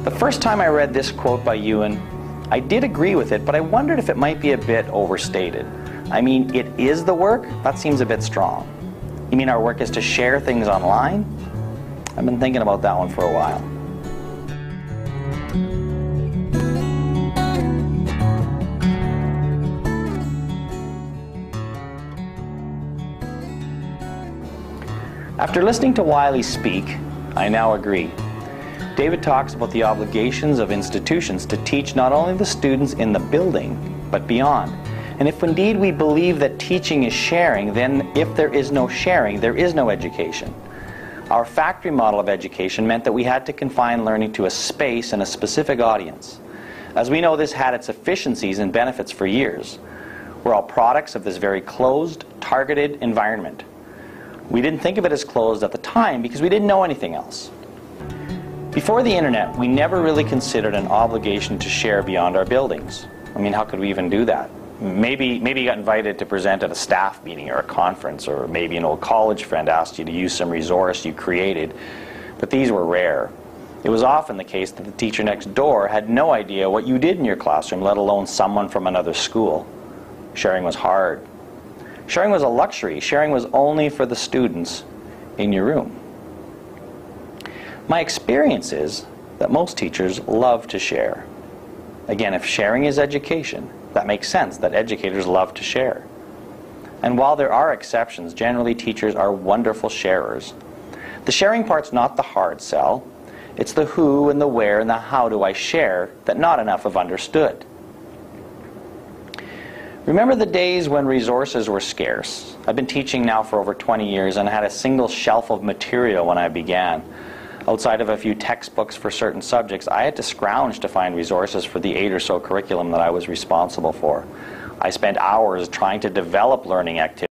The first time I read this quote by Ewan, I did agree with it, but I wondered if it might be a bit overstated. I mean, it is the work? That seems a bit strong. You mean our work is to share things online? I've been thinking about that one for a while. After listening to Wiley speak, I now agree. David talks about the obligations of institutions to teach not only the students in the building, but beyond. And if indeed we believe that teaching is sharing, then if there is no sharing, there is no education. Our factory model of education meant that we had to confine learning to a space and a specific audience. As we know, this had its efficiencies and benefits for years. We're all products of this very closed, targeted environment. We didn't think of it as closed at the time because we didn't know anything else. Before the internet, we never really considered an obligation to share beyond our buildings. I mean, how could we even do that? Maybe you got invited to present at a staff meeting or a conference, or maybe an old college friend asked you to use some resource you created, but these were rare. It was often the case that the teacher next door had no idea what you did in your classroom, let alone someone from another school. Sharing was hard. Sharing was a luxury. Sharing was only for the students in your room. My experience is that most teachers love to share. Again, if sharing is education, that makes sense that educators love to share. And while there are exceptions, generally teachers are wonderful sharers. The sharing part's not the hard sell. It's the who and the where and the how do I share that not enough have understood. Remember the days when resources were scarce? I've been teaching now for over 20 years and I had a single shelf of material when I began. Outside of a few textbooks for certain subjects, I had to scrounge to find resources for the 8 or so curriculum that I was responsible for. I spent hours trying to develop learning activities